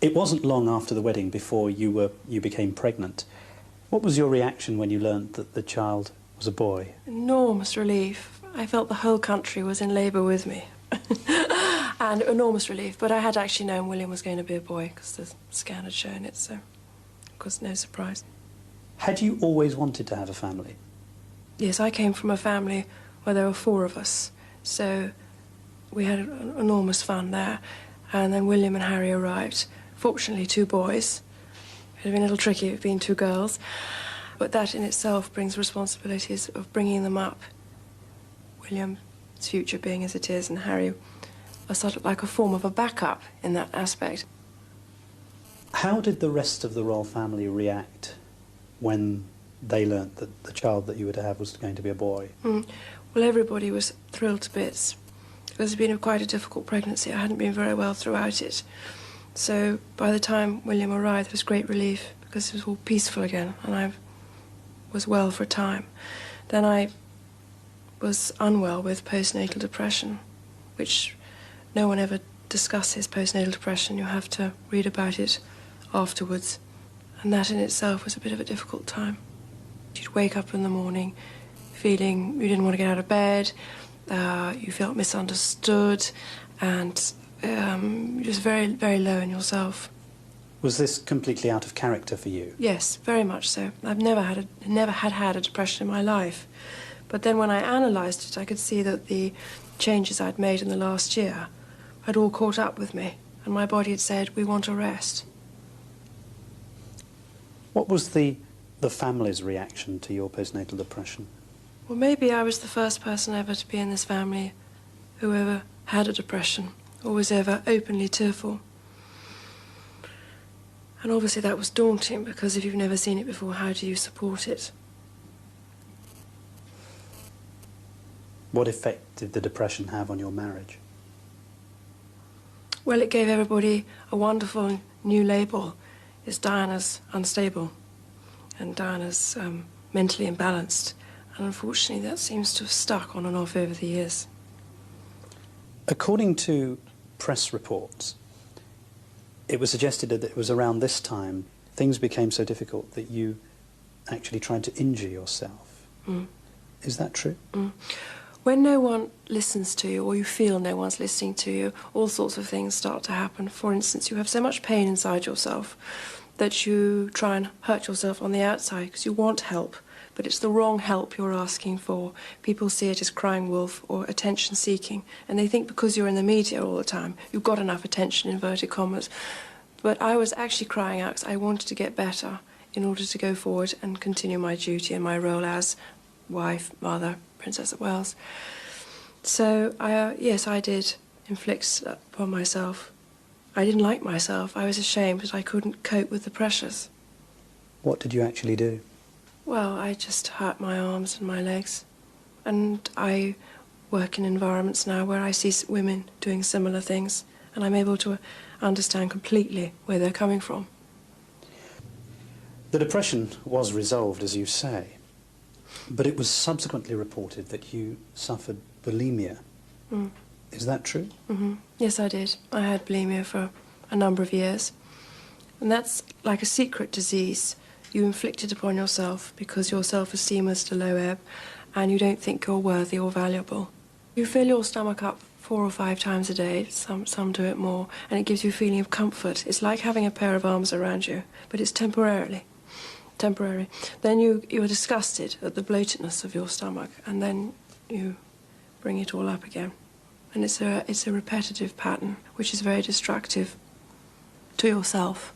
It wasn't long after the wedding before you became pregnant. What was your reaction when you learned that the child was a boy? Enormous relief. I felt the whole country was in labour with me. And enormous relief. But I had actually known William was going to be a boy because the scan had shown it, so of course no surprise. Had you always wanted to have a family? Yes, I came from a family where there were 4 of us, so we had enormous fun there. And then William and Harry arrived. Fortunately, 2 boys. It would have been a little tricky if it had been 2 girls. But that in itself brings responsibilities of bringing them up. William's future being as it is, and Harry was sort of like a form of a backup in that aspect. How did the rest of the royal family react when they learnt that the child that you were to have was going to be a boy? Well, everybody was thrilled to bits. It had been quite a difficult pregnancy. I hadn't been very well throughout it. So by the time William arrived, there was great relief because it was all peaceful again, and I was well for a time. Then I was unwell with postnatal depression, which no one ever discusses postnatal depression. You have to read about it afterwards. And that in itself was a bit of a difficult time. You'd wake up in the morning feeling you didn't want to get out of bed, you felt misunderstood, and just very, very low in yourself. Was this completely out of character for you? Yes, very much so. I've never had a depression in my life. But then when I analysed it, I could see that the changes I'd made in the last year had all caught up with me, and my body had said, we want a rest. What was the family's reaction to your postnatal depression? Well, maybe I was the first person ever to be in this family who ever had a depression or was ever openly tearful. And obviously that was daunting, because if you've never seen it before, how do you support it? What effect did the depression have on your marriage? Well, it gave everybody a wonderful new label. It's Diana's unstable, and Diana's mentally imbalanced. And unfortunately, that seems to have stuck on and off over the years. According to press reports, it was suggested that it was around this time things became so difficult that you actually tried to injure yourself. Is that true? When no one listens to you, or you feel no one's listening to you, all sorts of things start to happen. For instance, you have so much pain inside yourself that you try and hurt yourself on the outside because you want help, but it's the wrong help you're asking for. People see it as crying wolf or attention-seeking, and they think because you're in the media all the time, you've got enough attention, inverted commas. But I was actually crying out because I wanted to get better in order to go forward and continue my duty and my role as wife, mother, Princess of Wales. So, yes, I did inflict upon myself. I didn't like myself. I was ashamed that I couldn't cope with the pressures. What did you actually do? Well, I just hurt my arms and my legs. And I work in environments now where I see women doing similar things, and I'm able to understand completely where they're coming from. The depression was resolved, as you say, but it was subsequently reported that you suffered bulimia. Is that true? Yes, I did. I had bulimia for a number of years. And that's like a secret disease you inflict it upon yourself because your self-esteem is at a low ebb and you don't think you're worthy or valuable. You fill your stomach up 4 or 5 times a day, some do it more, and it gives you a feeling of comfort. It's like having a pair of arms around you, but it's temporary. Then you're disgusted at the bloatedness of your stomach, and then you bring it all up again. And it's a repetitive pattern, which is very destructive to yourself.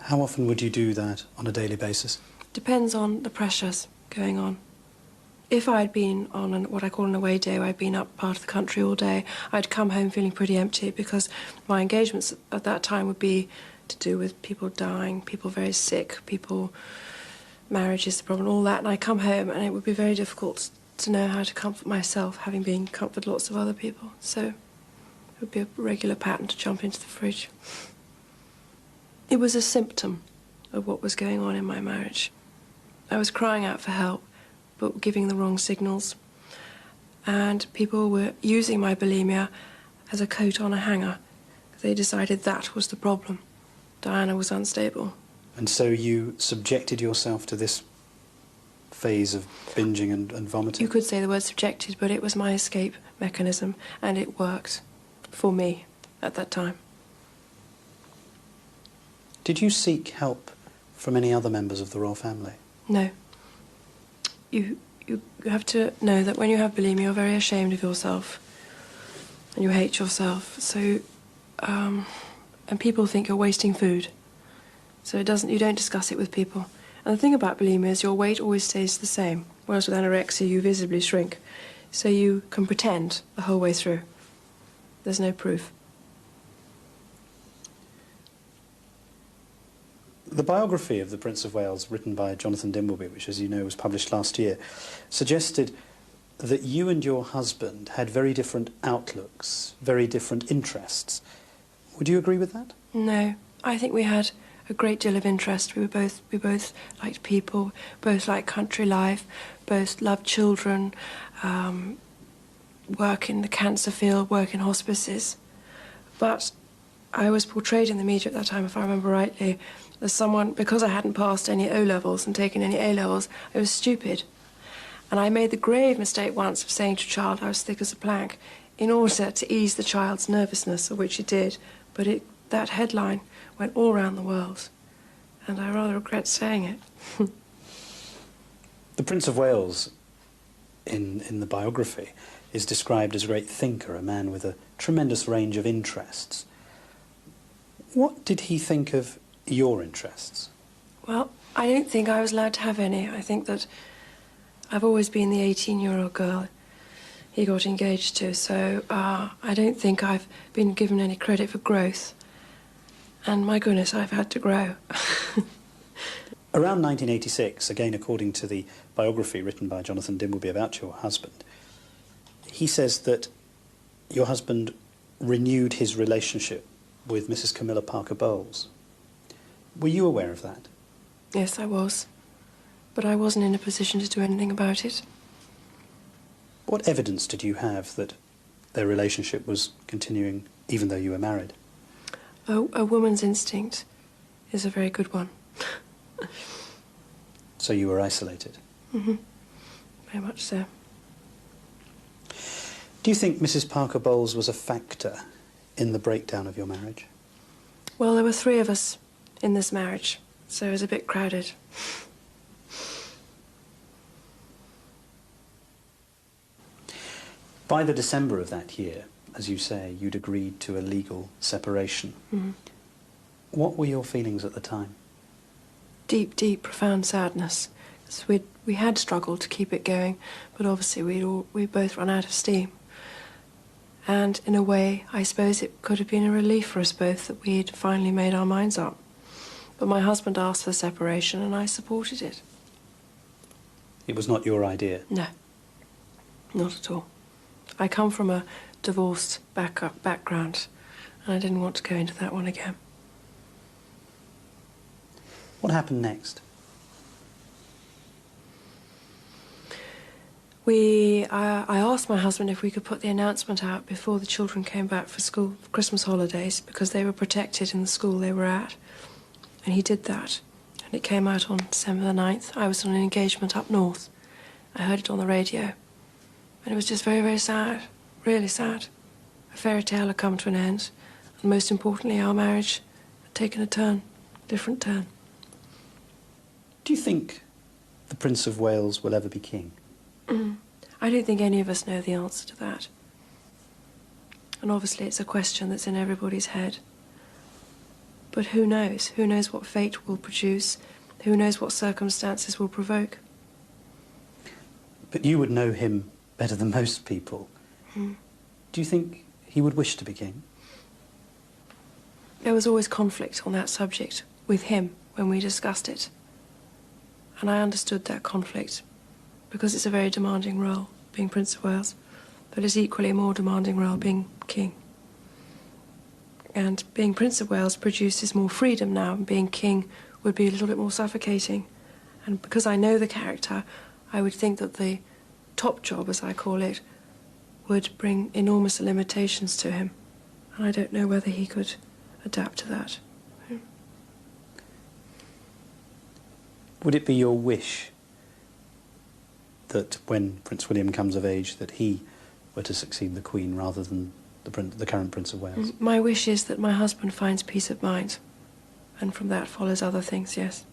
How often would you do that on a daily basis? Depends on the pressures going on. If I'd been on what I call an away day, where I'd been up part of the country all day, I'd come home feeling pretty empty because my engagements at that time would be to do with people dying, people very sick, marriage is the problem, all that. And I'd come home and it would be very difficult to know how to comfort myself, having been comforted lots of other people. So it would be a regular pattern to jump into the fridge. It was a symptom of what was going on in my marriage. I was crying out for help, but giving the wrong signals. And people were using my bulimia as a coat on a hanger. They decided that was the problem. Diana was unstable. And so you subjected yourself to this phase of binging and vomiting? You could say the word subjected, but it was my escape mechanism, and it worked for me at that time. Did you seek help from any other members of the royal family? No. You have to know that when you have bulimia, you're very ashamed of yourself, and you hate yourself. So, and people think you're wasting food. So you don't discuss it with people. And the thing about bulimia is your weight always stays the same, whereas with anorexia you visibly shrink. So you can pretend the whole way through. There's no proof. The biography of the Prince of Wales, written by Jonathan Dimbleby, which, as you know, was published last year, suggested that you and your husband had very different outlooks, very different interests. Would you agree with that? No. I think we had a great deal of interest. We both liked people, both liked country life, both loved children, work in the cancer field, work in hospices. But I was portrayed in the media at that time, if I remember rightly, as someone, because I hadn't passed any O-levels and taken any A-levels, I was stupid. And I made the grave mistake once of saying to a child I was thick as a plank in order to ease the child's nervousness, of which it did. But that headline went all around the world, and I rather regret saying it. The Prince of Wales, in the biography, is described as a great thinker, a man with a tremendous range of interests. What did he think of your interests? Well, I don't think I was allowed to have any. I think that I've always been the 18-year-old girl he got engaged to, so I don't think I've been given any credit for growth. And my goodness, I've had to grow. Around 1986, again according to the biography written by Jonathan Dimbleby about your husband, he says that your husband renewed his relationship with Mrs. Camilla Parker Bowles. Were you aware of that? Yes, I was. But I wasn't in a position to do anything about it. What evidence did you have that their relationship was continuing even though you were married? Oh, a woman's instinct is a very good one. So you were isolated? Mm-hmm. Very much so. Do you think Mrs. Parker Bowles was a factor in the breakdown of your marriage? Well, there were 3 of us in this marriage, so it was a bit crowded. By the December of that year, as you say, you'd agreed to a legal separation. Mm-hmm. What were your feelings at the time? Deep, deep, profound sadness. 'Cause we had struggled to keep it going, but obviously we'd both run out of steam. And in a way, I suppose it could have been a relief for us both that we'd finally made our minds up. But my husband asked for separation and I supported it. It was not your idea? No, not at all. I come from a divorced background, and I didn't want to go into that one again. What happened next? I asked my husband if we could put the announcement out before the children came back for school for Christmas holidays, because they were protected in the school they were at. And he did that. And it came out on December the 9th. I was on an engagement up north. I heard it on the radio. And it was just very, very sad. Really sad. A fairy tale had come to an end. And most importantly, our marriage had taken a turn, different turn. Do you think the Prince of Wales will ever be king? I don't think any of us know the answer to that. And obviously it's a question that's in everybody's head. But who knows? Who knows what fate will produce? Who knows what circumstances will provoke? But you would know him better than most people. Do you think he would wish to be king? There was always conflict on that subject with him when we discussed it. And I understood that conflict, because it's a very demanding role, being Prince of Wales, but it's equally a more demanding role being king. And being Prince of Wales produces more freedom now, and being king would be a little bit more suffocating. And because I know the character, I would think that the top job, as I call it, would bring enormous limitations to him. And I don't know whether he could adapt to that. Would it be your wish that when Prince William comes of age that he were to succeed the Queen rather than the current Prince of Wales? My wish is that my husband finds peace of mind, and from that follows other things, yes.